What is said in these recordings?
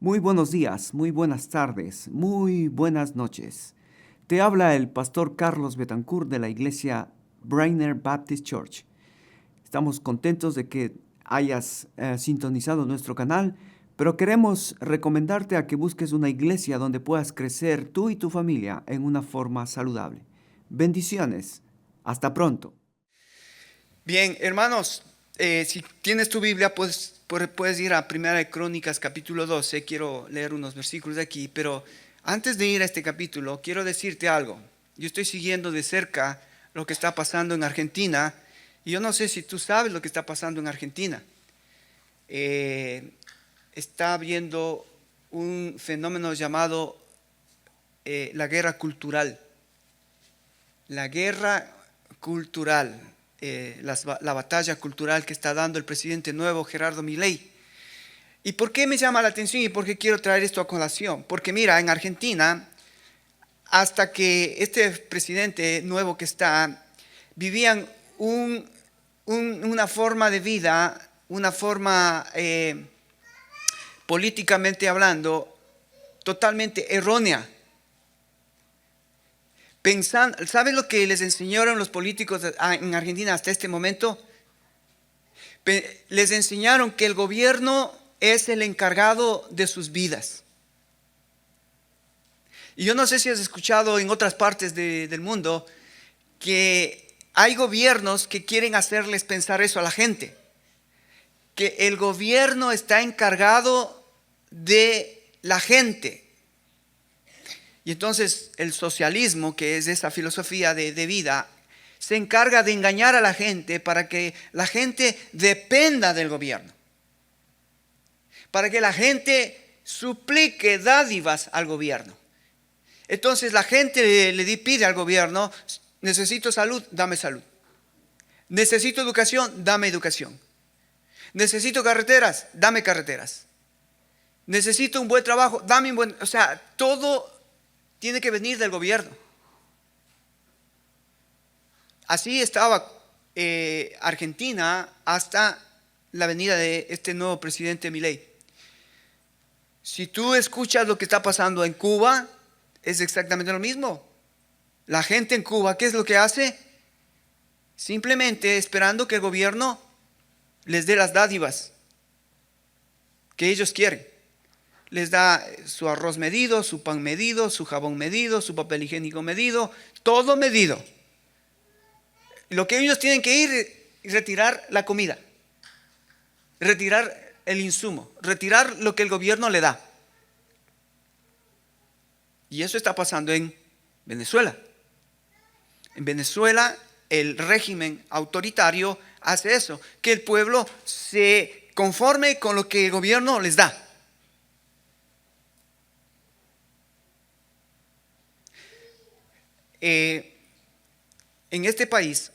Muy buenos días, muy buenas tardes, muy buenas noches. Te habla el pastor Carlos Betancourt de la iglesia Brainer Baptist Church. Estamos contentos de que hayas sintonizado nuestro canal, pero queremos recomendarte a que busques una iglesia donde puedas crecer tú y tu familia en una forma saludable. Bendiciones. Hasta pronto. Bien, hermanos, si tienes tu Biblia, puedes ir a Primera de Crónicas, capítulo 12. Quiero leer unos versículos de aquí, pero antes de ir a este capítulo, quiero decirte algo. Yo estoy siguiendo de cerca lo que está pasando en Argentina, y yo no sé si tú sabes lo que está pasando en Argentina. Está habiendo un fenómeno llamado la guerra cultural. La guerra cultural. La batalla cultural que está dando el presidente nuevo, Gerardo Milei. ¿Y por qué me llama la atención y por qué quiero traer esto a colación? Porque mira, en Argentina, hasta que este presidente nuevo que está, vivían una forma de vida, una forma políticamente hablando, totalmente errónea. ¿Sabes lo que les enseñaron los políticos en Argentina hasta este momento? Les enseñaron que el gobierno es el encargado de sus vidas. Y yo no sé si has escuchado en otras partes del mundo que hay gobiernos que quieren hacerles pensar eso a la gente, que el gobierno está encargado de la gente. Y entonces el socialismo, que es esa filosofía de vida, se encarga de engañar a la gente para que la gente dependa del gobierno, para que la gente suplique dádivas al gobierno. Entonces la gente le pide al gobierno: necesito salud, dame salud. Necesito educación, dame educación. Necesito carreteras, dame carreteras. Necesito un buen trabajo, dame un buen... O sea, todo tiene que venir del gobierno. Así estaba Argentina hasta la venida de este nuevo presidente Milei. Si tú escuchas lo que está pasando en Cuba, es exactamente lo mismo. La gente en Cuba, ¿qué es lo que hace? Simplemente esperando que el gobierno les dé las dádivas que ellos quieren. Les da su arroz medido, su pan medido, su jabón medido, su papel higiénico medido, todo medido. Lo que ellos tienen que ir y retirar la comida, retirar el insumo, retirar lo que el gobierno le da. Y eso está pasando en Venezuela. En Venezuela el régimen autoritario hace eso, que el pueblo se conforme con lo que el gobierno les da. En este país,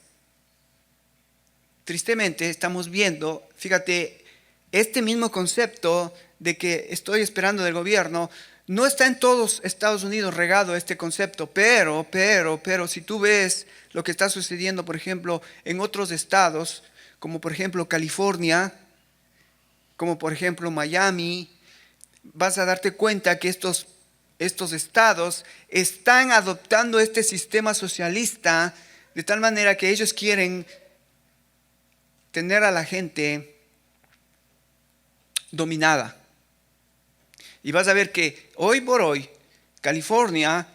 tristemente, estamos viendo, fíjate, este mismo concepto de que estoy esperando del gobierno, no está en todos Estados Unidos regado este concepto, pero, si tú ves lo que está sucediendo, por ejemplo, en otros estados, como por ejemplo California, como por ejemplo Miami, vas a darte cuenta que estos estados están adoptando este sistema socialista de tal manera que ellos quieren tener a la gente dominada. Y vas a ver que hoy por hoy California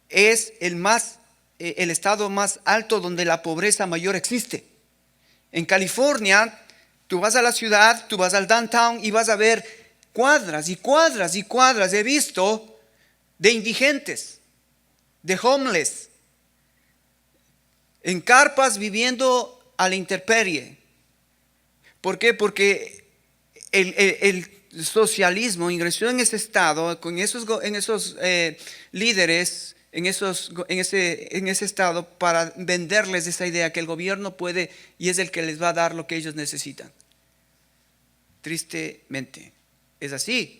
es el estado más alto donde la pobreza mayor existe. En California, tú vas a la ciudad, tú vas al downtown y vas a ver cuadras y cuadras y cuadras, he visto, de indigentes, de homeless, en carpas viviendo a la intemperie. ¿Por qué? Porque el socialismo ingresó en ese estado, en esos líderes, en ese estado, para venderles esa idea que el gobierno puede y es el que les va a dar lo que ellos necesitan. Tristemente, es así.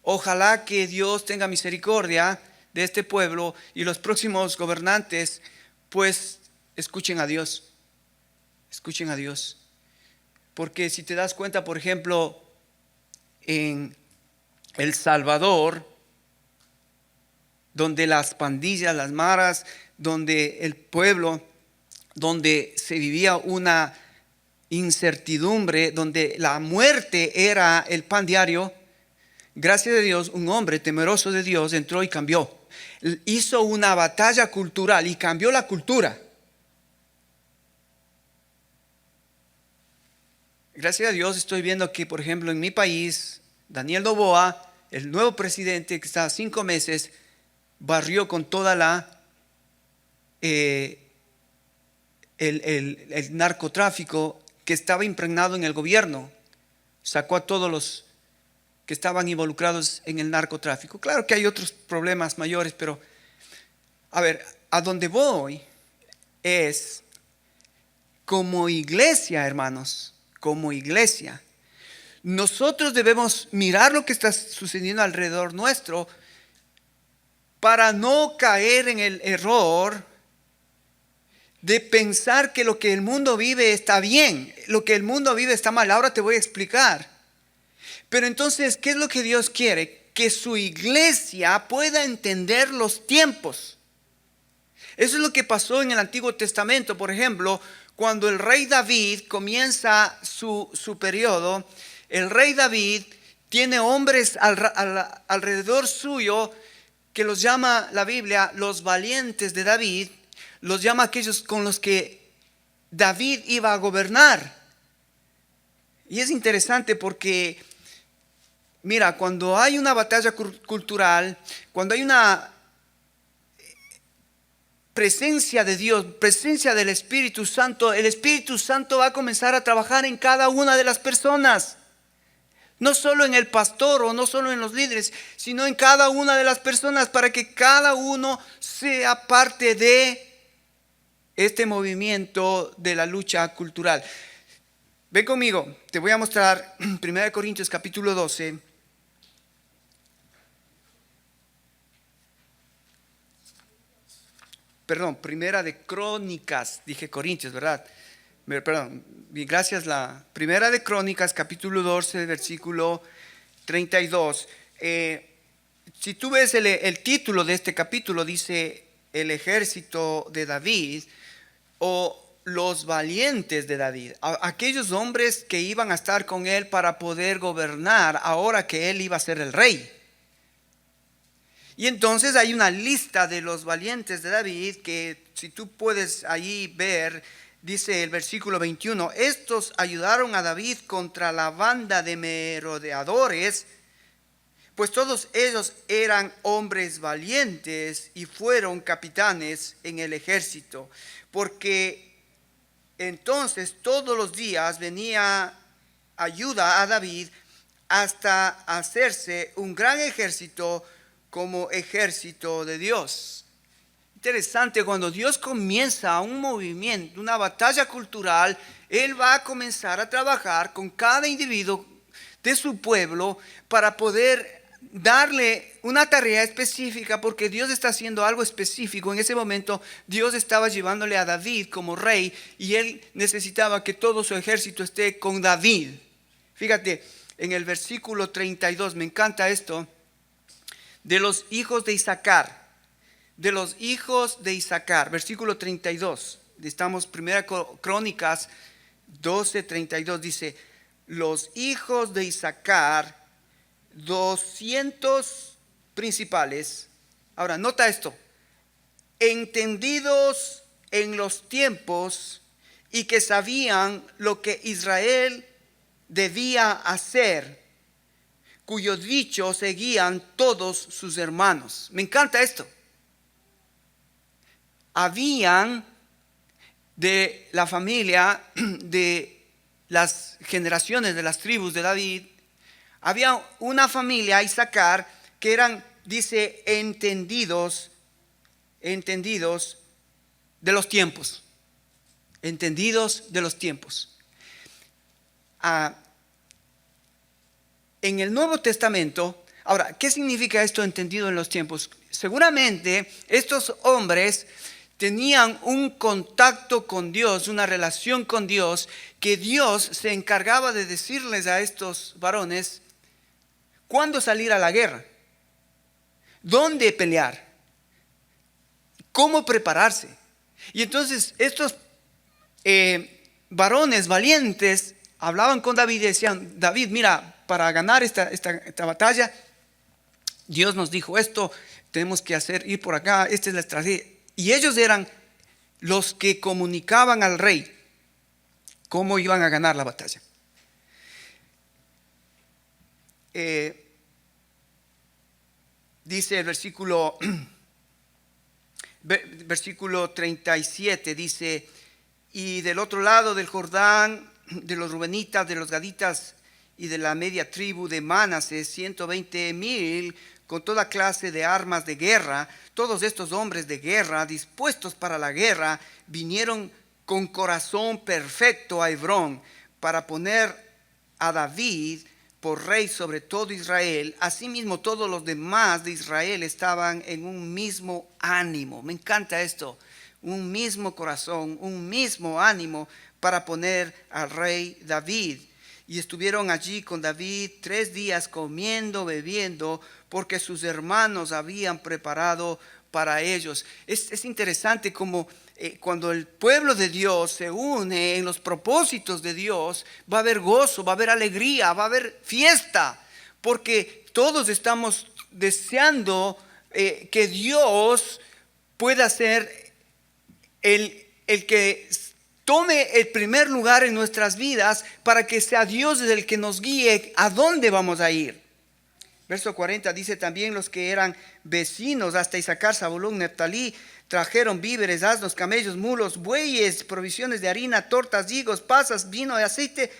Ojalá que Dios tenga misericordia de este pueblo y los próximos gobernantes, pues, escuchen a Dios. Escuchen a Dios. Porque si te das cuenta, por ejemplo, en El Salvador, donde las pandillas, las maras, donde el pueblo, donde se vivía una incertidumbre, donde la muerte era el pan diario, gracias a Dios, un hombre temeroso de Dios entró y cambió. Hizo una batalla cultural y cambió la cultura. Gracias a Dios estoy viendo que, por ejemplo, en mi país, Daniel Noboa, el nuevo presidente que está 5 meses, barrió con toda el narcotráfico que estaba impregnado en el gobierno. Sacó a todos los que estaban involucrados en el narcotráfico. Claro que hay otros problemas mayores, pero a ver, a donde voy es como iglesia, hermanos, como iglesia. Nosotros debemos mirar lo que está sucediendo alrededor nuestro para no caer en el error de pensar que lo que el mundo vive está bien, lo que el mundo vive está mal. Ahora te voy a explicar. Pero entonces, ¿qué es lo que Dios quiere? Que su iglesia pueda entender los tiempos. Eso es lo que pasó en el Antiguo Testamento. Por ejemplo, cuando el rey David comienza su periodo, el rey David tiene hombres alrededor suyo que los llama la Biblia los valientes de David, los llama aquellos con los que David iba a gobernar. Y es interesante porque, mira, cuando hay una batalla cultural, cuando hay una presencia de Dios, presencia del Espíritu Santo, el Espíritu Santo va a comenzar a trabajar en cada una de las personas. No solo en el pastor o no solo en los líderes, sino en cada una de las personas para que cada uno sea parte de este movimiento de la lucha cultural. Ven conmigo, te voy a mostrar 1 Corintios capítulo 12. Perdón, Primera de Crónicas, dije Corintios, ¿verdad? Perdón, gracias. La Primera de Crónicas, capítulo 12, versículo 32. Si tú ves el título de este capítulo, dice el ejército de David o los valientes de David. Aquellos hombres que iban a estar con él para poder gobernar ahora que él iba a ser el rey. Y entonces hay una lista de los valientes de David que si tú puedes ahí ver. Dice el versículo 21, estos ayudaron a David contra la banda de merodeadores, pues todos ellos eran hombres valientes y fueron capitanes en el ejército, porque entonces todos los días venía ayuda a David hasta hacerse un gran ejército como ejército de Dios. Interesante, cuando Dios comienza un movimiento, una batalla cultural, Él va a comenzar a trabajar con cada individuo de su pueblo para poder darle una tarea específica, porque Dios está haciendo algo específico. En ese momento Dios estaba llevándole a David como rey y Él necesitaba que todo su ejército esté con David. Fíjate, en el versículo 32, me encanta esto, de los hijos de Isaacar. De los hijos de Isaacar, versículo 32, estamos 1 Crónicas 12, 32, dice, los hijos de Isaacar, 200 principales. Ahora, nota esto, entendidos en los tiempos y que sabían lo que Israel debía hacer, cuyo dicho seguían todos sus hermanos. Me encanta esto. Habían de la familia, de las generaciones de las tribus de David, había una familia, Isaacar, que eran, dice, entendidos de los tiempos. Entendidos de los tiempos. En el Nuevo Testamento, ahora, ¿qué significa esto entendido en los tiempos? Seguramente estos hombres tenían un contacto con Dios, una relación con Dios, que Dios se encargaba de decirles a estos varones cuándo salir a la guerra, dónde pelear, cómo prepararse. Y entonces estos varones valientes hablaban con David y decían: David, mira, para ganar esta batalla, Dios nos dijo esto, tenemos que ir por acá, esta es la estrategia. Y ellos eran los que comunicaban al rey cómo iban a ganar la batalla. Dice el versículo 37, dice: y del otro lado del Jordán, de los rubenitas, de los gaditas y de la media tribu de Manasés, 120,000 con toda clase de armas de guerra. Todos estos hombres de guerra, dispuestos para la guerra, vinieron con corazón perfecto a Hebrón para poner a David por rey sobre todo Israel. Asimismo, todos los demás de Israel estaban en un mismo ánimo. Me encanta esto. Un mismo corazón, un mismo ánimo para poner al rey David. Y estuvieron allí con David 3 días comiendo, bebiendo, porque sus hermanos habían preparado para ellos. Es interesante como cuando el pueblo de Dios se une en los propósitos de Dios, va a haber gozo, va a haber alegría, va a haber fiesta, porque todos estamos deseando que Dios pueda ser el que tome el primer lugar en nuestras vidas, para que sea Dios el que nos guíe a dónde vamos a ir. Verso 40 dice: también los que eran vecinos hasta Isaacar, Zabulón, Neftalí, trajeron víveres, asnos, camellos, mulos, bueyes, provisiones de harina, tortas, higos, pasas, vino y aceite,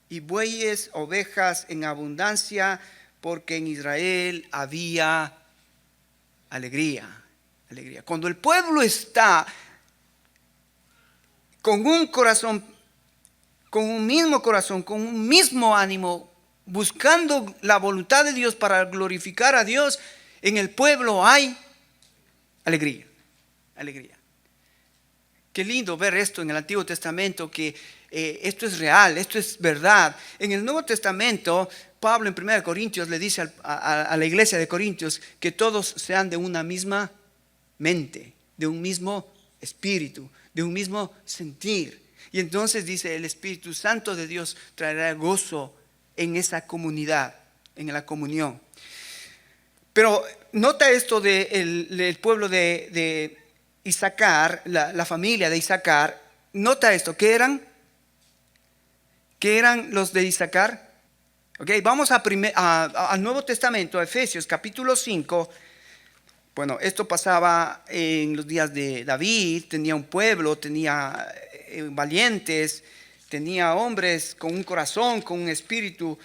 y bueyes, ovejas en abundancia, porque en Israel había alegría. Cuando el pueblo está con un corazón, con un mismo corazón, con un mismo ánimo, buscando la voluntad de Dios para glorificar a Dios, en el pueblo hay alegría. Qué lindo ver esto en el Antiguo Testamento, que esto es real, esto es verdad. En el Nuevo Testamento, Pablo en 1 Corintios le dice a la iglesia de Corintios que todos sean de una misma mente, de un mismo espíritu, de un mismo sentir. Y entonces dice: el Espíritu Santo de Dios traerá gozo en esa comunidad, en la comunión. Pero nota esto del pueblo de Isaacar, la familia de Isaacar. Nota esto, ¿qué eran? ¿Qué eran los de Isaacar? Okay, vamos al Nuevo Testamento, a Efesios capítulo 5. Bueno, esto pasaba en los días de David. Tenía un pueblo, tenía valientes, tenía hombres con un corazón, con un espíritu,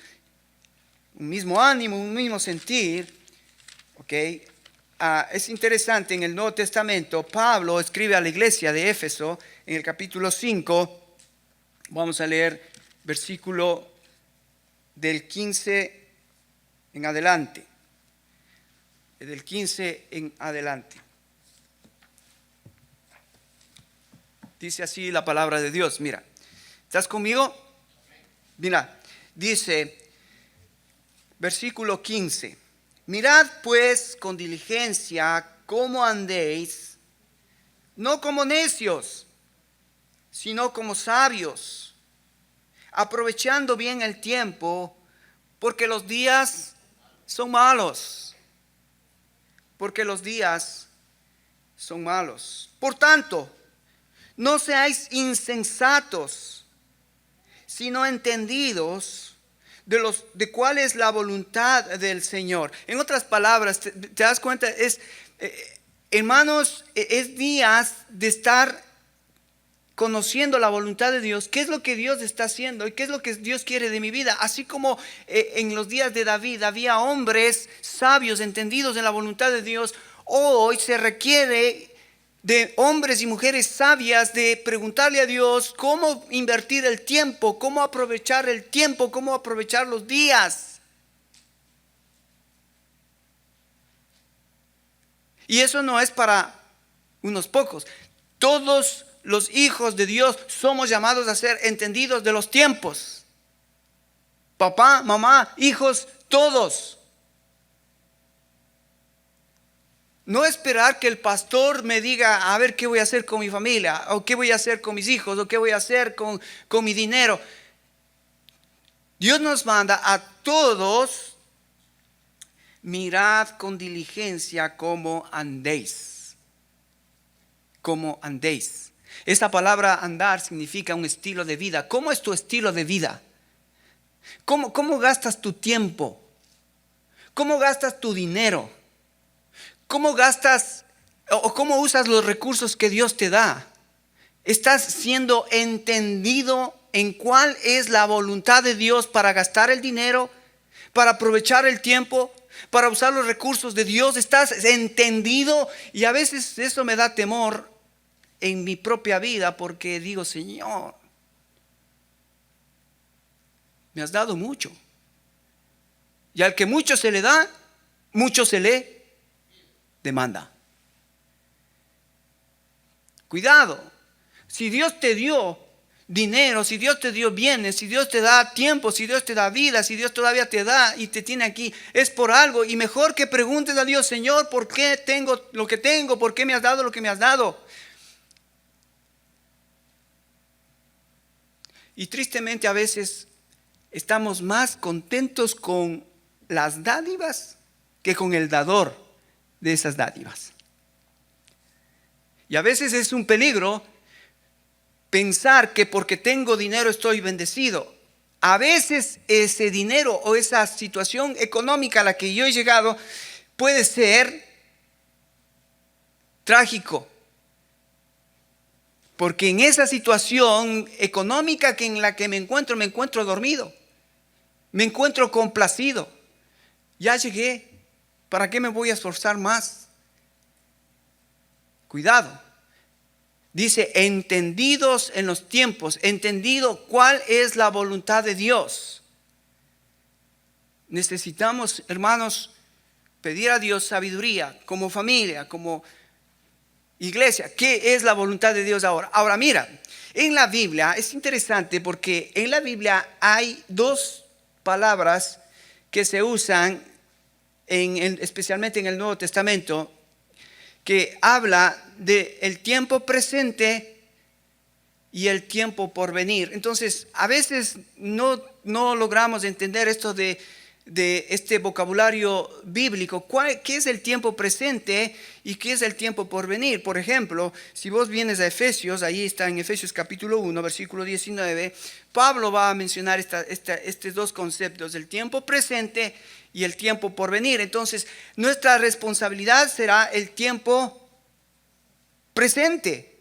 un mismo ánimo, un mismo sentir. Okay. Es interesante, en el Nuevo Testamento, Pablo escribe a la iglesia de Éfeso, en el capítulo 5, vamos a leer versículo del 15 en adelante. Del 15 en adelante. Dice así la palabra de Dios. Mira, ¿estás conmigo? Mira, dice, versículo 15. Mirad pues con diligencia cómo andéis, no como necios, sino como sabios, aprovechando bien el tiempo, porque los días son malos. Por tanto, no seáis insensatos, sino entendidos de cuál es la voluntad del Señor. En otras palabras, te das cuenta, hermanos, es días de estar conociendo la voluntad de Dios. ¿Qué es lo que Dios está haciendo y qué es lo que Dios quiere de mi vida? Así como en los días de David había hombres sabios, entendidos en la voluntad de Dios, hoy se requiere de hombres y mujeres sabias de preguntarle a Dios cómo invertir el tiempo, cómo aprovechar el tiempo, cómo aprovechar los días. Y eso no es para unos pocos. Todos los hijos de Dios somos llamados a ser entendidos de los tiempos. papá, mamá, hijos, todos. No esperar que el pastor me diga, a ver qué voy a hacer con mi familia, o qué voy a hacer con mis hijos, o qué voy a hacer con mi dinero. Dios nos manda a todos, mirad con diligencia cómo andéis. Cómo andéis. Esta palabra andar significa un estilo de vida. ¿Cómo es tu estilo de vida? ¿Cómo gastas tu tiempo? ¿Cómo gastas tu dinero? ¿Cómo gastas o cómo usas los recursos que Dios te da? ¿Estás siendo entendido en cuál es la voluntad de Dios para gastar el dinero, para aprovechar el tiempo, para usar los recursos de Dios? ¿Estás entendido? Y a veces eso me da temor en mi propia vida, porque digo, Señor, me has dado mucho. Y al que mucho se le da, mucho se le demanda. Cuidado. Si Dios te dio dinero, si Dios te dio bienes, si Dios te da tiempo, si Dios te da vida, si Dios todavía te da y te tiene aquí, es por algo. Y mejor que preguntes a Dios, Señor, ¿por qué tengo lo que tengo? ¿Por qué me has dado lo que me has dado? Y tristemente a veces estamos más contentos con las dádivas que con el dador de esas dádivas. Y a veces es un peligro pensar que porque tengo dinero estoy bendecido. A veces ese dinero o esa situación económica a la que yo he llegado puede ser trágico. Porque en esa situación económica en la que me encuentro dormido. Me encuentro complacido. Ya llegué. ¿Para qué me voy a esforzar más? Cuidado. Dice, entendidos en los tiempos, entendido cuál es la voluntad de Dios. Necesitamos, hermanos, pedir a Dios sabiduría como familia, como iglesia. ¿Qué es la voluntad de Dios ahora? Ahora mira, en la Biblia es interesante porque en la Biblia hay dos palabras que se usan especialmente en el Nuevo Testamento, que habla del tiempo presente y el tiempo por venir. Entonces, a veces no logramos entender esto de este vocabulario bíblico. ¿Qué es el tiempo presente y qué es el tiempo por venir? Por ejemplo, si vos vienes a Efesios, ahí está en Efesios capítulo 1, versículo 19, Pablo va a mencionar estos dos conceptos, el tiempo presente y el tiempo por venir. Entonces, nuestra responsabilidad será el tiempo presente,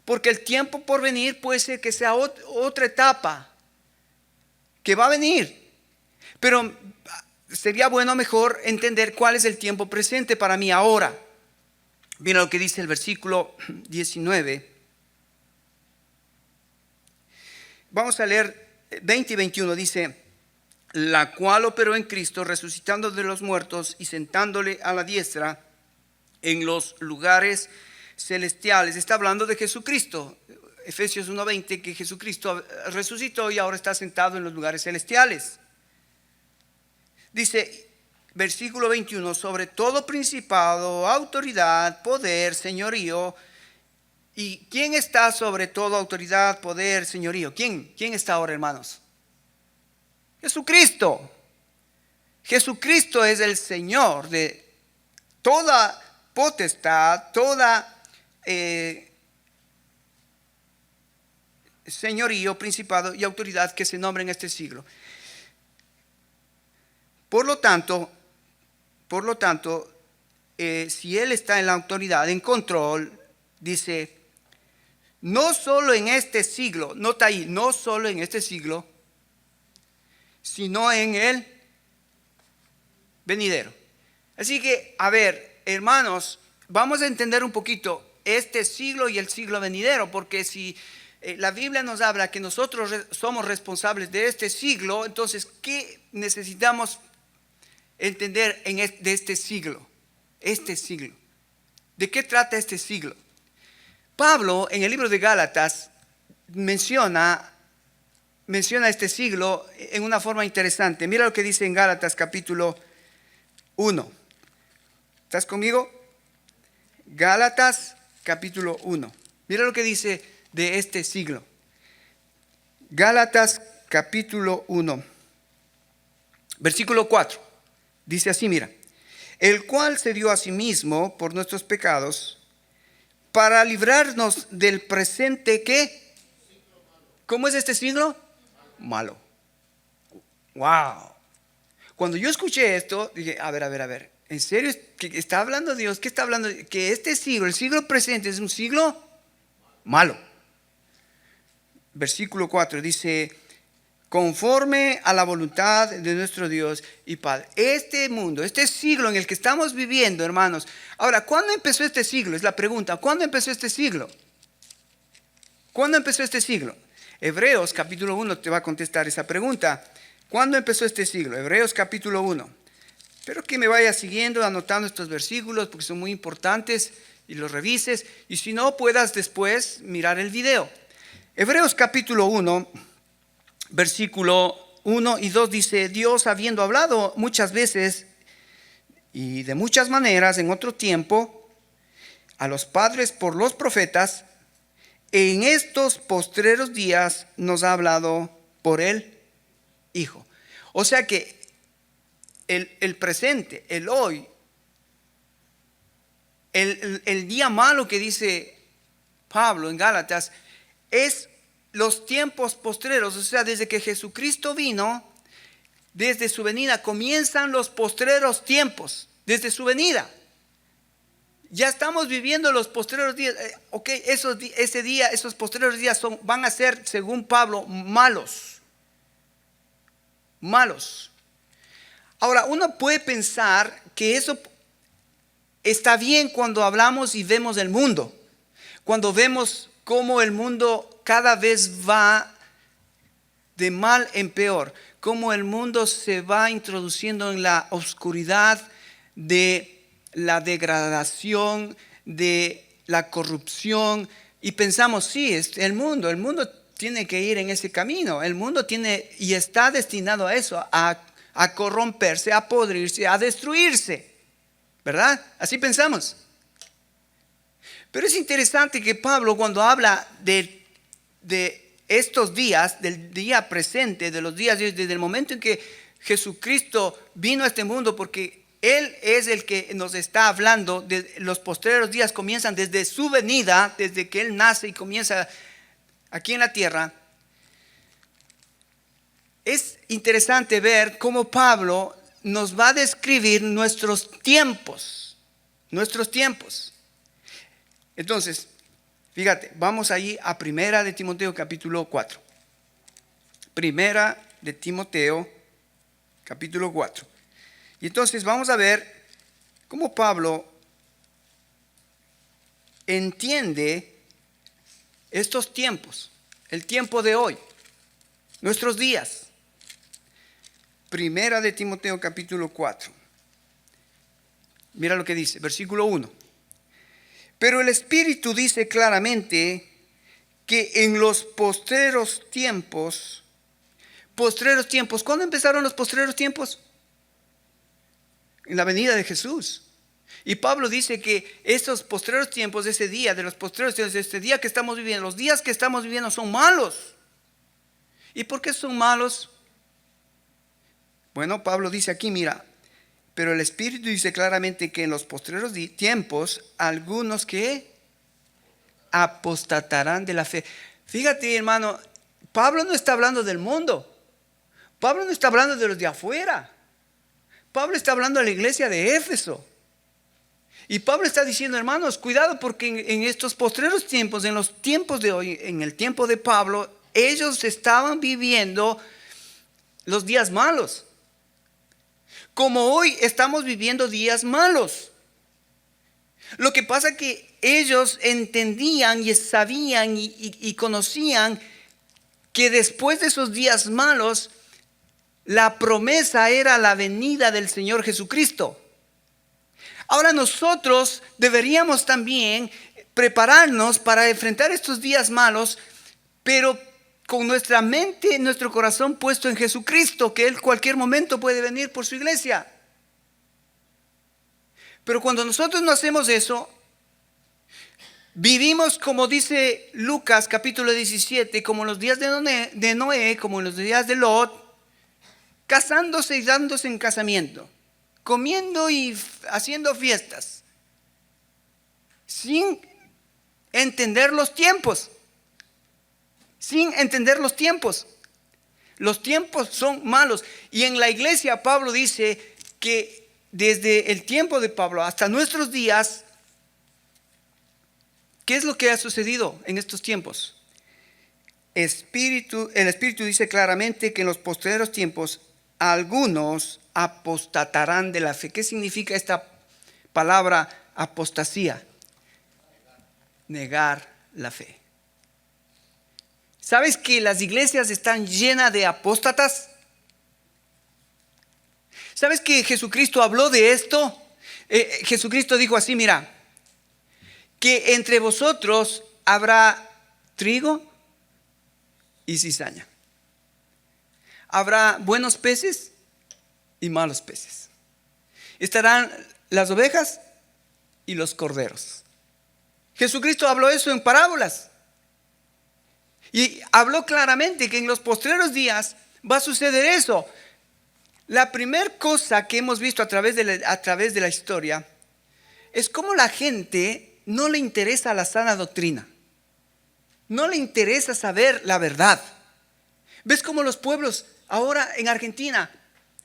porque el tiempo por venir puede ser que sea otra etapa que va a venir. Pero sería bueno mejor entender cuál es el tiempo presente para mí ahora. Mira lo que dice el versículo 19. Vamos a leer 20 y 21. Dice, la cual operó en Cristo, resucitando de los muertos y sentándole a la diestra en los lugares celestiales. Está hablando de Jesucristo. Efesios 1:20, que Jesucristo resucitó y ahora está sentado en los lugares celestiales. Dice, versículo 21, sobre todo principado, autoridad, poder, señorío. ¿Y quién está sobre todo autoridad, poder, señorío? ¿Quién está ahora, hermanos? Jesucristo. Jesucristo es el Señor de toda potestad, toda señorío, principado y autoridad que se nombra en este siglo. Por lo tanto, si Él está en la autoridad, en control, dice, no solo en este siglo, nota ahí, no solo en este siglo, sino en el venidero. Así que, a ver, hermanos, vamos a entender un poquito este siglo y el siglo venidero, porque si la Biblia nos habla que nosotros somos responsables de este siglo, entonces, ¿qué necesitamos entender de este siglo? Este siglo. ¿De qué trata este siglo? Pablo, en el libro de Gálatas, menciona menciona este siglo en una forma interesante. Mira lo que dice en Gálatas capítulo 1. ¿Estás conmigo? Gálatas capítulo 1. Mira lo que dice de este siglo. Gálatas capítulo 1, versículo 4. Dice así, mira. El cual se dio a sí mismo por nuestros pecados para librarnos del presente, ¿qué? ¿Cómo es este siglo? Malo. Wow. Cuando yo escuché esto, dije, a ver. ¿En serio está hablando Dios? ¿Qué está hablando? Que este siglo, el siglo presente, es un siglo malo. Versículo 4 dice, conforme a la voluntad de nuestro Dios y Padre. Este mundo, este siglo en el que estamos viviendo, hermanos. Ahora, ¿cuándo empezó este siglo? Es la pregunta. ¿Cuándo empezó este siglo? ¿Cuándo empezó este siglo? Hebreos capítulo 1 te va a contestar esa pregunta. ¿Cuándo empezó este siglo? Hebreos capítulo 1. Espero que me vayas siguiendo, anotando estos versículos porque son muy importantes y los revises. Y si no, puedas después mirar el video. Hebreos capítulo 1, versículo 1 y 2 dice, Dios habiendo hablado muchas veces y de muchas maneras en otro tiempo a los padres por los profetas, en estos postreros días nos ha hablado por el Hijo. O sea que el presente, el hoy, el día malo que dice Pablo en Gálatas, es los tiempos postreros, o sea, desde que Jesucristo vino, desde su venida, comienzan los postreros tiempos, desde su venida. Ya estamos viviendo los postreros días. Esos postreros días van a ser, según Pablo, malos. Malos. Ahora, uno puede pensar que eso está bien cuando hablamos y vemos el mundo, cuando vemos cómo el mundo cada vez va de mal en peor, cómo el mundo se va introduciendo en la oscuridad de la degradación, de la corrupción, y pensamos, sí, el mundo tiene que ir en ese camino, el mundo tiene y está destinado a eso, a corromperse, a podrirse, a destruirse, ¿verdad? Así pensamos. Pero es interesante que Pablo, cuando habla de estos días, del día presente, de los días desde el momento en que Jesucristo vino a este mundo, porque Él es el que nos está hablando, de los postreros días comienzan desde su venida, desde que Él nace y comienza aquí en la tierra. Es interesante ver cómo Pablo nos va a describir nuestros tiempos. Entonces, fíjate, vamos allí a Primera de Timoteo capítulo 4. Primera de Timoteo capítulo 4. Y entonces vamos a ver cómo Pablo entiende estos tiempos, el tiempo de hoy, nuestros días. Primera de Timoteo capítulo 4. Mira lo que dice, versículo 1. Pero el Espíritu dice claramente que en los postreros tiempos, ¿cuándo empezaron los postreros tiempos? En la venida de Jesús. Y Pablo dice que estos postreros tiempos de ese día, de los postreros tiempos de este día que estamos viviendo, los días que estamos viviendo son malos. ¿Y por qué son malos? Bueno, Pablo dice aquí, mira, pero el Espíritu dice claramente que en los postreros tiempos, algunos que apostatarán de la fe. Fíjate, hermano, Pablo no está hablando del mundo. Pablo no está hablando de los de afuera. Pablo está hablando de la iglesia de Éfeso. Y Pablo está diciendo, hermanos, cuidado porque en estos postreros tiempos, en los tiempos de hoy, en el tiempo de Pablo, ellos estaban viviendo los días malos. Como hoy estamos viviendo días malos. Lo que pasa es que ellos entendían y sabían y conocían que después de esos días malos, la promesa era la venida del Señor Jesucristo. Ahora nosotros deberíamos también prepararnos para enfrentar estos días malos, pero con nuestra mente, nuestro corazón puesto en Jesucristo, que Él cualquier momento puede venir por su iglesia. Pero cuando nosotros no hacemos eso, vivimos como dice Lucas capítulo 17, como en los días de Noé, como en los días de Lot, casándose y dándose en casamiento, comiendo y haciendo fiestas, sin entender los tiempos. Sin entender los tiempos. Los tiempos son malos. Y en la iglesia Pablo dice que desde el tiempo de Pablo hasta nuestros días, ¿qué es lo que ha sucedido en estos tiempos? El Espíritu dice claramente que en los postreros tiempos algunos apostatarán de la fe. ¿Qué significa esta palabra apostasía? Negar la fe. ¿Sabes que las iglesias están llenas de apóstatas? ¿Sabes que Jesucristo habló de esto? Jesucristo dijo así, mira, que entre vosotros habrá trigo y cizaña. Habrá buenos peces y malos peces. Estarán las ovejas y los corderos. Jesucristo habló eso en parábolas. Y habló claramente que en los postreros días va a suceder eso. La primera cosa que hemos visto a través de la historia es cómo la gente no le interesa la sana doctrina. No le interesa saber la verdad. ¿Ves cómo los pueblos ahora en Argentina,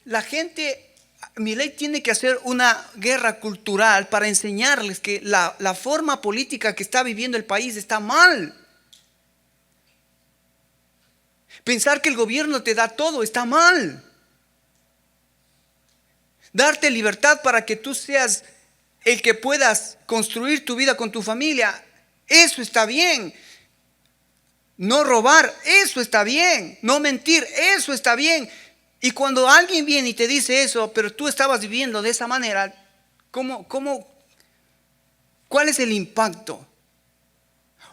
la gente, Milei tiene que hacer una guerra cultural para enseñarles que la forma política que está viviendo el país está mal? Pensar que el gobierno te da todo está mal. Darte libertad para que tú seas el que puedas construir tu vida con tu familia, eso está bien. No robar, eso está bien. No mentir, eso está bien. Y cuando alguien viene y te dice eso, pero tú estabas viviendo de esa manera, ¿cuál es el impacto?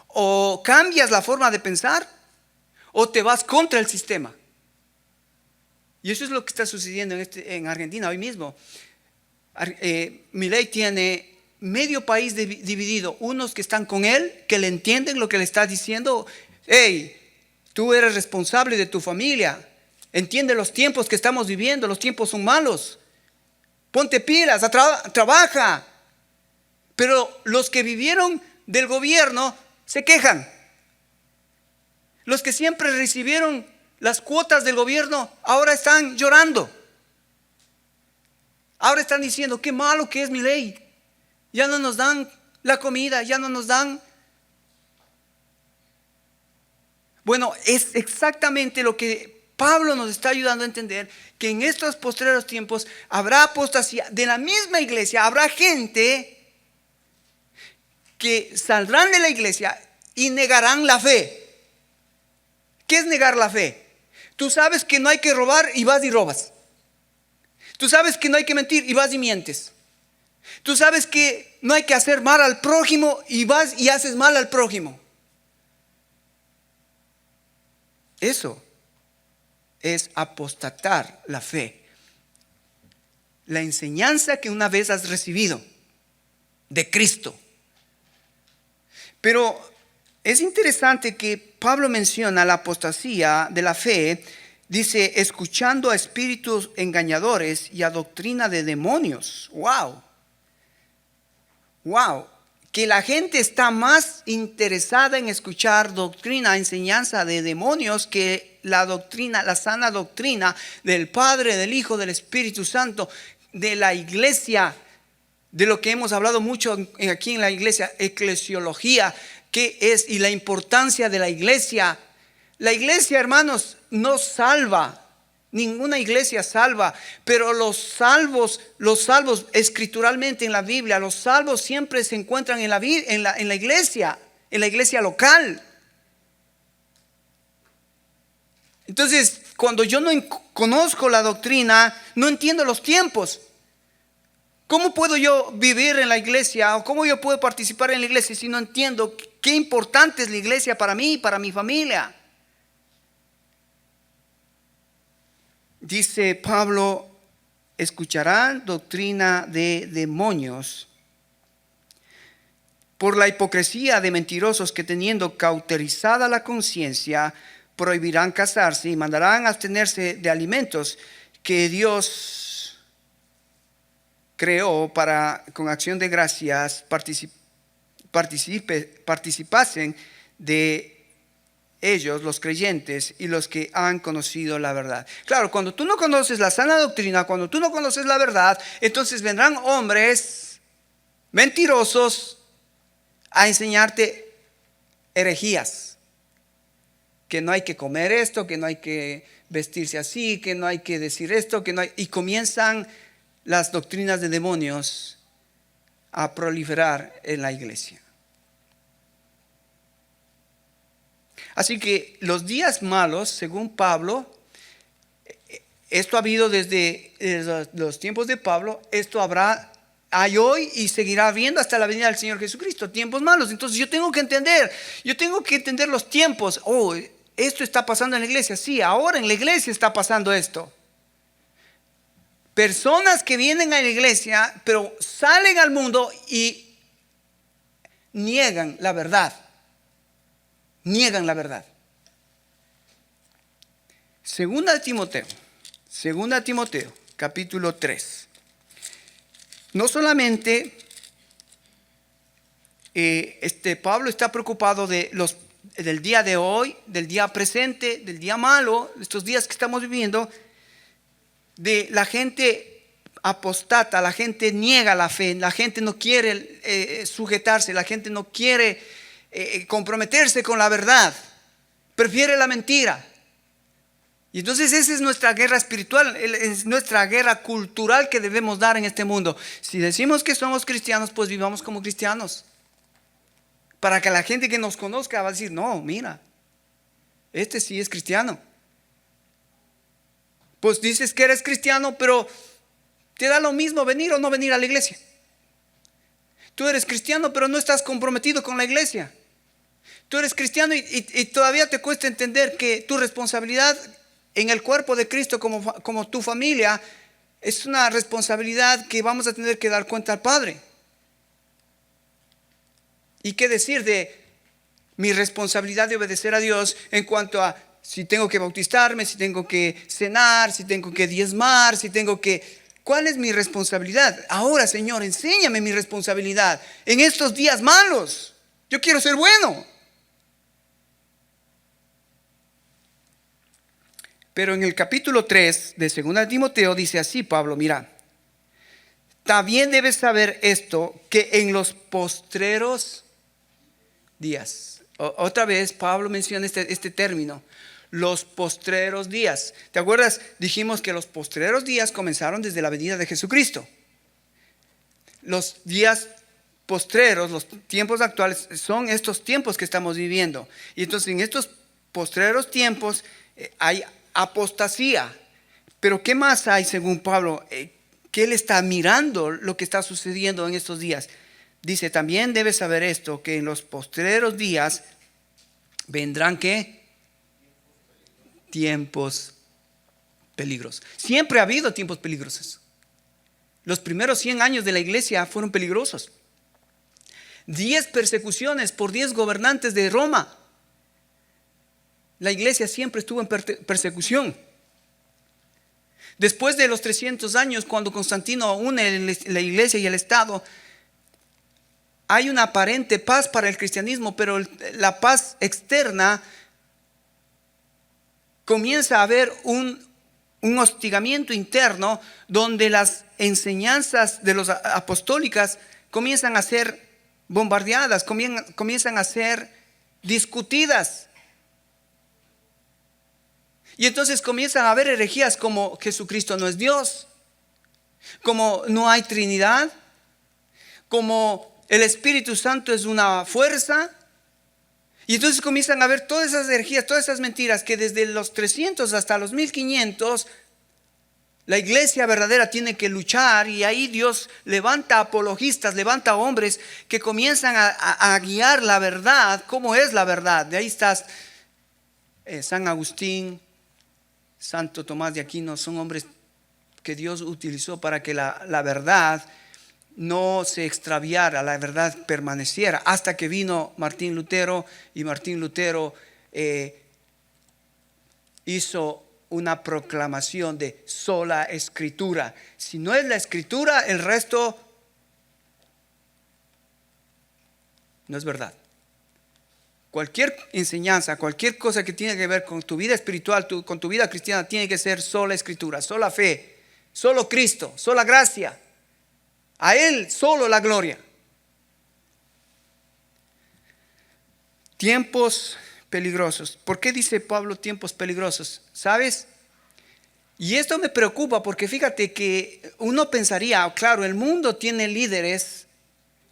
O cambias la forma de pensar, o te vas contra el sistema. Y eso es lo que está sucediendo en Argentina hoy mismo. Milei tiene medio país dividido. Unos que están con él, que le entienden lo que le está diciendo. Hey, tú eres responsable de tu familia. Entiende los tiempos que estamos viviendo. Los tiempos son malos. Ponte pilas, trabaja. Pero los que vivieron del gobierno se quejan. Los que siempre recibieron las cuotas del gobierno ahora están llorando. Ahora están diciendo qué malo que es Milei. Ya no nos dan la comida, ya no nos dan. Bueno, es exactamente lo que Pablo nos está ayudando a entender, que en estos postreros tiempos habrá apostasía. De la misma iglesia habrá gente que saldrán de la iglesia y negarán la fe. ¿Qué es negar la fe? Tú sabes que no hay que robar y vas y robas. Tú sabes que no hay que mentir y vas y mientes. Tú sabes que no hay que hacer mal al prójimo y vas y haces mal al prójimo. Eso es apostatar la fe. La enseñanza que una vez has recibido de Cristo. Pero es interesante que Pablo menciona la apostasía de la fe. Dice, escuchando a espíritus engañadores y a doctrina de demonios. Wow. Que la gente está más interesada en escuchar doctrina, enseñanza de demonios, que la doctrina, la sana doctrina del Padre, del Hijo, del Espíritu Santo, de la iglesia, de lo que hemos hablado mucho aquí en la iglesia, eclesiología, qué es y la importancia de la iglesia. La iglesia, hermanos, no salva. Ninguna iglesia salva, pero los salvos escrituralmente en la Biblia, los salvos siempre se encuentran en la iglesia local. Entonces, cuando yo no conozco la doctrina, no entiendo los tiempos. ¿Cómo puedo yo vivir en la iglesia o cómo yo puedo participar en la iglesia si no entiendo qué importante es la iglesia para mí y para mi familia? dice Pablo, escucharán doctrina de demonios por la hipocresía de mentirosos que teniendo cauterizada la conciencia, prohibirán casarse y mandarán abstenerse de alimentos que Dios creó para, con acción de gracias, participasen de ellos, los creyentes y los que han conocido la verdad. Claro, cuando tú no conoces la sana doctrina, cuando tú no conoces la verdad, entonces vendrán hombres mentirosos a enseñarte herejías. Que no hay que comer esto, que no hay que vestirse así, que no hay que decir esto, que no hay... Y comienzan las doctrinas de demonios a proliferar en la iglesia. Así que los días malos, según Pablo, esto ha habido desde los tiempos de Pablo, esto hay hoy y seguirá habiendo hasta la venida del Señor Jesucristo, tiempos malos. Entonces yo tengo que entender los tiempos. Oh, esto está pasando en la iglesia. Sí, ahora en la iglesia está pasando esto. Personas que vienen a la iglesia, pero salen al mundo y niegan la verdad. Niegan la verdad. Segunda de Timoteo, capítulo 3. No solamente Pablo está preocupado del día de hoy, del día presente, del día malo, de estos días que estamos viviendo, de la gente apostata, la gente niega la fe, la gente no quiere sujetarse, la gente no quiere comprometerse con la verdad, prefiere la mentira. Y entonces esa es nuestra guerra espiritual, es nuestra guerra cultural que debemos dar en este mundo. Si decimos que somos cristianos, pues vivamos como cristianos. Para que la gente que nos conozca va a decir, no, mira, este sí es cristiano. Pues dices que eres cristiano, pero te da lo mismo venir o no venir a la iglesia. Tú eres cristiano, pero no estás comprometido con la iglesia. Tú eres cristiano y todavía te cuesta entender que tu responsabilidad en el cuerpo de Cristo como tu familia es una responsabilidad que vamos a tener que dar cuenta al Padre. ¿Y qué decir de mi responsabilidad de obedecer a Dios en cuanto a si tengo que bautizarme, si tengo que cenar, si tengo que diezmar, ¿cuál es mi responsabilidad? Ahora, Señor, enséñame mi responsabilidad en estos días malos. Yo quiero ser bueno. Pero en el capítulo 3 de 2 Timoteo dice así Pablo, mira, también debes saber esto, que en los postreros días, otra vez Pablo menciona este término, los postreros días. ¿Te acuerdas? Dijimos que los postreros días comenzaron desde la venida de Jesucristo. Los días postreros, los tiempos actuales, son estos tiempos que estamos viviendo. Y entonces en estos postreros tiempos hay apostasía. Pero ¿qué más hay según Pablo? Que él está mirando lo que está sucediendo en estos días. Dice, también debes saber esto, que en los postreros días vendrán ¿qué? Tiempos peligrosos. Siempre ha habido tiempos peligrosos. Los primeros 100 años de la iglesia fueron peligrosos. 10 persecuciones por 10 gobernantes de Roma. La iglesia siempre estuvo en persecución. Después de los 300 años, cuando Constantino une la iglesia y el Estado, hay una aparente paz para el cristianismo, pero la paz externa comienza a haber un hostigamiento interno donde las enseñanzas de los apostólicas comienzan a ser bombardeadas, comienzan a ser discutidas. Y entonces comienzan a haber herejías como Jesucristo no es Dios, como no hay Trinidad, como el Espíritu Santo es una fuerza. Y entonces comienzan a haber todas esas herejías, todas esas mentiras que desde los 300 hasta los 1500 la iglesia verdadera tiene que luchar, y ahí Dios levanta apologistas, levanta hombres que comienzan a guiar la verdad, cómo es la verdad. De ahí está San Agustín, Santo Tomás de Aquino, son hombres que Dios utilizó para que la verdad no se extraviara, la verdad permaneciera, hasta que vino Martín Lutero, y Martín Lutero hizo una proclamación de sola escritura. Si no es la escritura, el resto no es verdad. Cualquier enseñanza, cualquier cosa que tiene que ver con tu vida espiritual, con tu vida cristiana, tiene que ser sola escritura, sola fe, solo Cristo, sola gracia. A Él solo la gloria. Tiempos peligrosos. ¿Por qué dice Pablo tiempos peligrosos? ¿Sabes? Y esto me preocupa porque fíjate que uno pensaría, claro, el mundo tiene líderes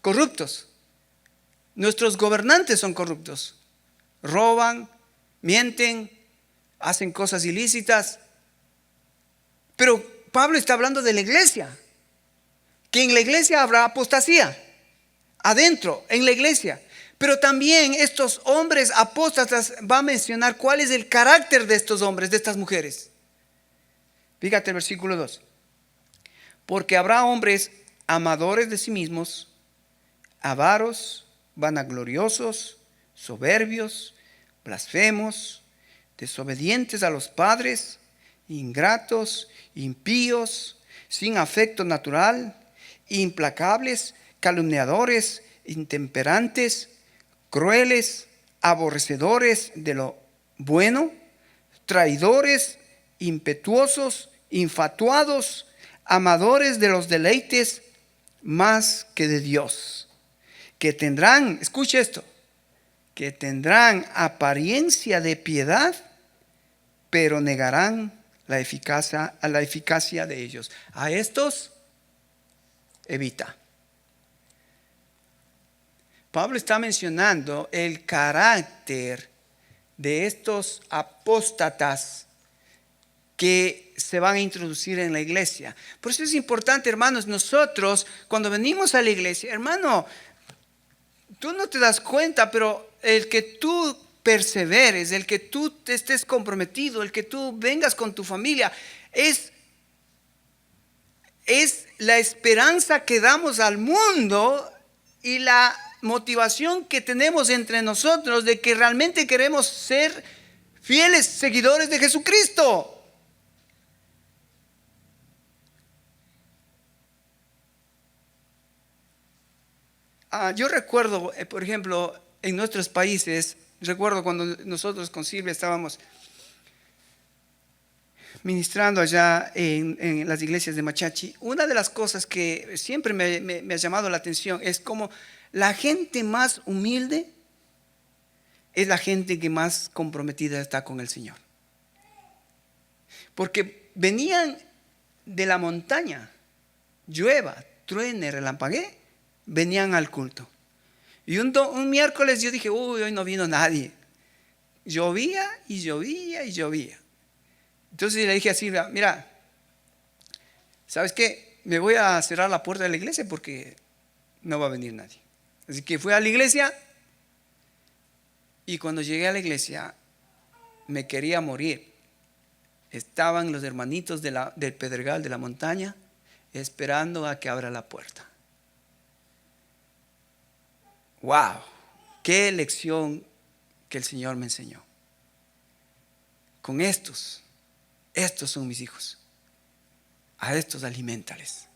corruptos. Nuestros gobernantes son corruptos. Roban, mienten, hacen cosas ilícitas. Pero Pablo está hablando de la iglesia. Que en la iglesia habrá apostasía. Adentro, en la iglesia. Pero también estos hombres apóstatas va a mencionar cuál es el carácter de estos hombres, de estas mujeres. Fíjate el versículo 2. Porque habrá hombres amadores de sí mismos, avaros, vanagloriosos, soberbios, blasfemos, desobedientes a los padres, ingratos, impíos, sin afecto natural, implacables, calumniadores, intemperantes, crueles, aborrecedores de lo bueno, traidores, impetuosos, infatuados, amadores de los deleites más que de Dios, que tendrán, escuche esto, que tendrán apariencia de piedad, pero negarán la eficacia de ellos. A estos evita. Pablo está mencionando el carácter de estos apóstatas que se van a introducir en la iglesia. Por eso es importante, hermanos, nosotros cuando venimos a la iglesia, hermano, tú no te das cuenta, pero el que tú perseveres, el que tú estés comprometido, el que tú vengas con tu familia, es la esperanza que damos al mundo y la motivación que tenemos entre nosotros de que realmente queremos ser fieles seguidores de Jesucristo. Yo recuerdo, por ejemplo, en nuestros países, recuerdo cuando nosotros con Silvia estábamos ministrando allá en las iglesias de Machachi, una de las cosas que siempre me ha llamado la atención es como la gente más humilde es la gente que más comprometida está con el Señor. Porque venían de la montaña, llueva, truene, relampaguee, venían al culto. Y un miércoles yo dije, uy, hoy no vino nadie. Llovía y llovía y llovía. Entonces le dije a Silvia, mira, ¿sabes qué? Me voy a cerrar la puerta de la iglesia porque no va a venir nadie. Así que fui a la iglesia y cuando llegué a la iglesia me quería morir. Estaban los hermanitos del Pedregal de la montaña esperando a que abra la puerta. ¡Wow! ¡Qué lección que el Señor me enseñó! Con estos son mis hijos. A estos aliméntales.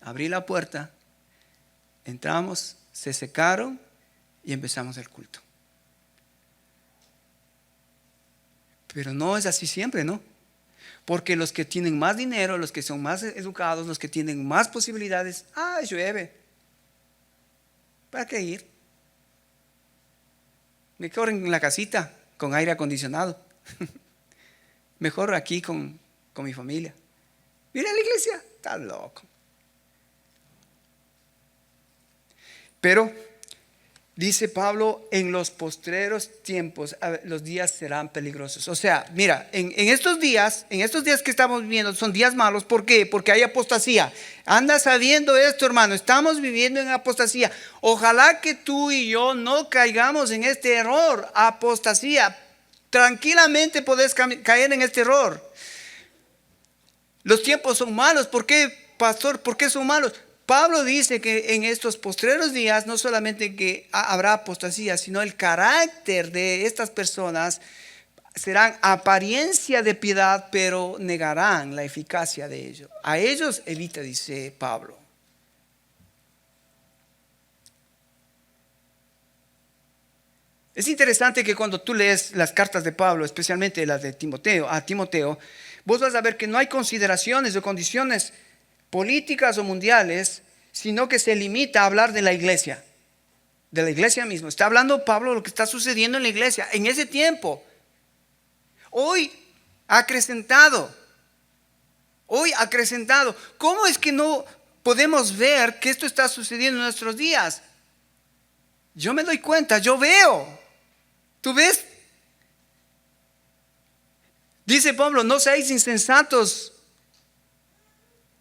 Abrí la puerta, entramos, se secaron y empezamos el culto. Pero no es así siempre, ¿no? Porque los que tienen más dinero, los que son más educados, los que tienen más posibilidades, llueve. ¿Para qué ir? Mejor en la casita con aire acondicionado. Mejor aquí con mi familia. Mira la iglesia, está loco. Pero dice Pablo, en los postreros tiempos los días serán peligrosos. O sea, mira, en estos días que estamos viviendo son días malos. ¿Por qué? Porque hay apostasía. Anda sabiendo esto, hermano, estamos viviendo en apostasía. Ojalá que tú y yo no caigamos en este error, apostasía. Tranquilamente podés caer en este error. Los tiempos son malos. ¿Por qué, pastor? ¿Por qué son malos? Pablo dice que en estos postreros días no solamente que habrá apostasía, sino el carácter de estas personas serán apariencia de piedad, pero negarán la eficacia de ello. A ellos evita, dice Pablo. Es interesante que cuando tú lees las cartas de Pablo, especialmente las de Timoteo, vos vas a ver que no hay consideraciones o condiciones políticas o mundiales, sino que se limita a hablar de la iglesia misma. Está hablando Pablo de lo que está sucediendo en la iglesia en ese tiempo. Hoy acrecentado. ¿Cómo es que no podemos ver que esto está sucediendo en nuestros días? Yo me doy cuenta, yo veo. ¿Tú ves? Dice Pablo, no seáis insensatos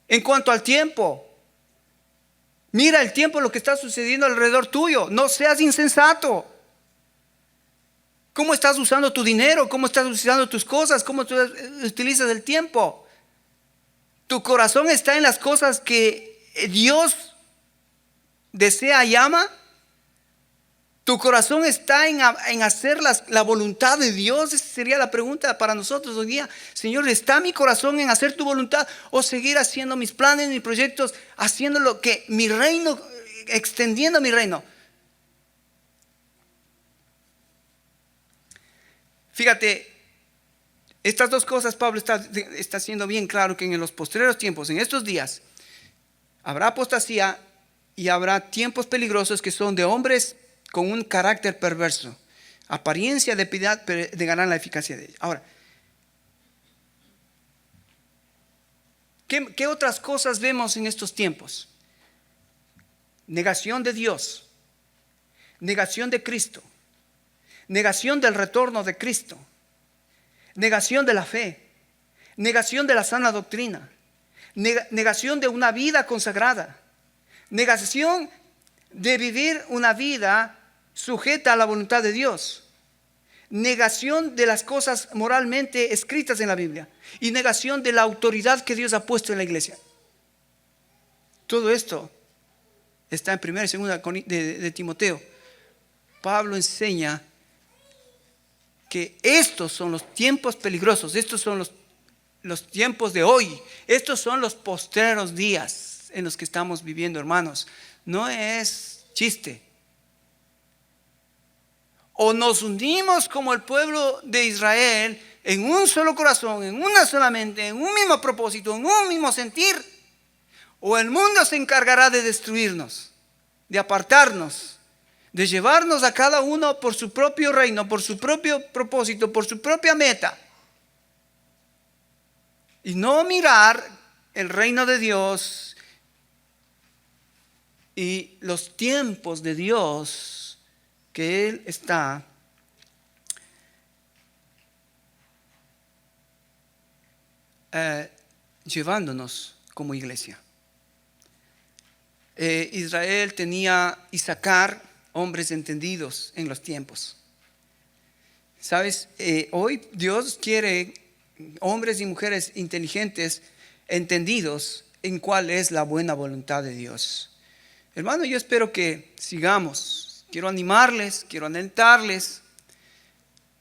en cuanto al tiempo. Mira el tiempo, lo que está sucediendo alrededor tuyo. No seas insensato. ¿Cómo estás usando tu dinero? ¿Cómo estás usando tus cosas? ¿Cómo tú utilizas el tiempo? Tu corazón está en las cosas que Dios desea y ama. Tu corazón está en hacer la voluntad de Dios. Esa sería la pregunta para nosotros hoy día. Señor, ¿está mi corazón en hacer tu voluntad o seguir haciendo mis planes, mis proyectos, haciendo lo que mi reino, extendiendo mi reino? Fíjate, estas dos cosas Pablo está haciendo bien claro, que en los posteriores tiempos, en estos días, habrá apostasía y habrá tiempos peligrosos que son de hombres con un carácter perverso, apariencia de piedad, pero negarán la eficacia de ella. Ahora, ¿qué otras cosas vemos en estos tiempos? Negación de Dios, negación de Cristo, negación del retorno de Cristo, negación de la fe, negación de la sana doctrina, negación de una vida consagrada, negación de vivir una vida sujeta a la voluntad de Dios, negación de las cosas moralmente escritas en la Biblia y negación de la autoridad que Dios ha puesto en la iglesia. Todo esto está en 1 y 2 de Timoteo. Pablo enseña que estos son los tiempos peligrosos, estos son los tiempos de hoy, estos son los postreros días en los que estamos viviendo, hermanos. No es chiste. O nos unimos como el pueblo de Israel en un solo corazón, en una sola mente, en un mismo propósito, en un mismo sentir, o el mundo se encargará de destruirnos, de apartarnos, de llevarnos a cada uno por su propio reino, por su propio propósito, por su propia meta, y no mirar el reino de Dios y los tiempos de Dios que Él está llevándonos como iglesia. Israel tenía Isaacar, hombres entendidos en los tiempos. ¿Sabes? Hoy Dios quiere hombres y mujeres inteligentes, entendidos en cuál es la buena voluntad de Dios. Hermano, yo espero que sigamos. Quiero animarles, quiero alentarles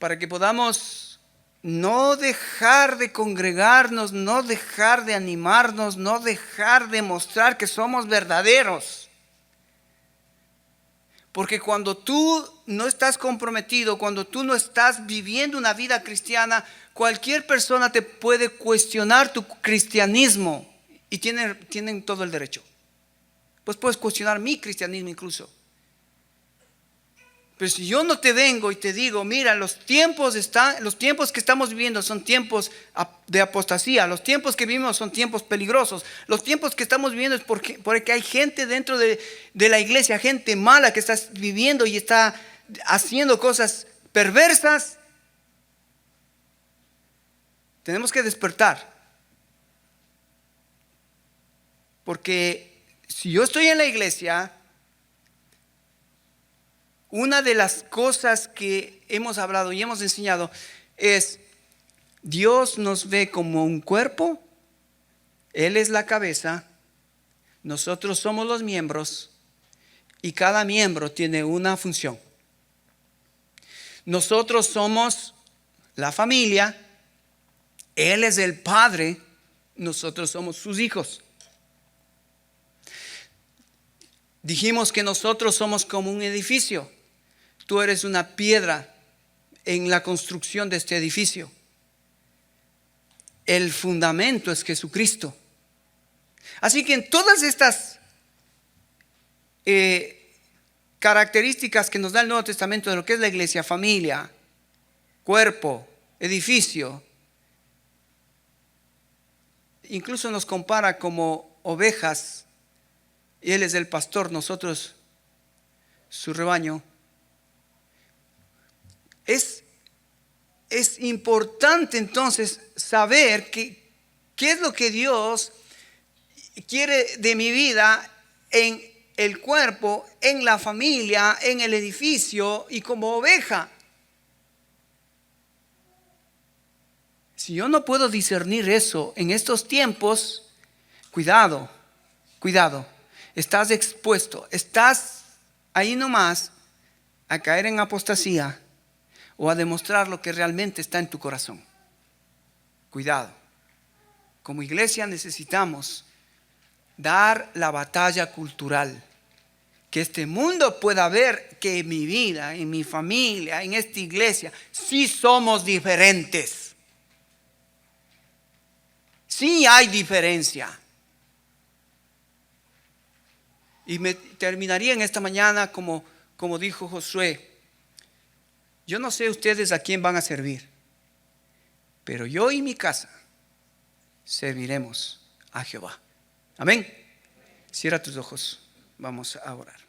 para que podamos no dejar de congregarnos, no dejar de animarnos, no dejar de mostrar que somos verdaderos. Porque cuando tú no estás comprometido, cuando tú no estás viviendo una vida cristiana, cualquier persona te puede cuestionar tu cristianismo y tienen todo el derecho. Pues puedes cuestionar mi cristianismo incluso. Pero si yo no te vengo y te digo, mira, los tiempos que estamos viviendo son tiempos de apostasía, los tiempos que vivimos son tiempos peligrosos, los tiempos que estamos viviendo es porque hay gente dentro de la iglesia, gente mala que está viviendo y está haciendo cosas perversas. Tenemos que despertar. Porque si yo estoy en la iglesia, una de las cosas que hemos hablado y hemos enseñado es: Dios nos ve como un cuerpo, Él es la cabeza, nosotros somos los miembros y cada miembro tiene una función. Nosotros somos la familia, Él es el padre, nosotros somos sus hijos. Dijimos que nosotros somos como un edificio. Tú eres una piedra en la construcción de este edificio. El fundamento es Jesucristo. Así que en todas estas características que nos da el Nuevo Testamento de lo que es la iglesia, familia, cuerpo, edificio, incluso nos compara como ovejas, y Él es el pastor, nosotros su rebaño. Es importante entonces saber qué es lo que Dios quiere de mi vida en el cuerpo, en la familia, en el edificio y como oveja. Si yo no puedo discernir eso en estos tiempos, cuidado. Estás expuesto, estás ahí nomás a caer en apostasía o a demostrar lo que realmente está en tu corazón. Cuidado. Como iglesia necesitamos dar la batalla cultural. Que este mundo pueda ver que en mi vida, en mi familia, en esta iglesia, sí somos diferentes. Sí hay diferencia. Y me terminaría en esta mañana como dijo Josué. Yo no sé ustedes a quién van a servir, pero yo y mi casa serviremos a Jehová. Amén. Cierra tus ojos. Vamos a orar.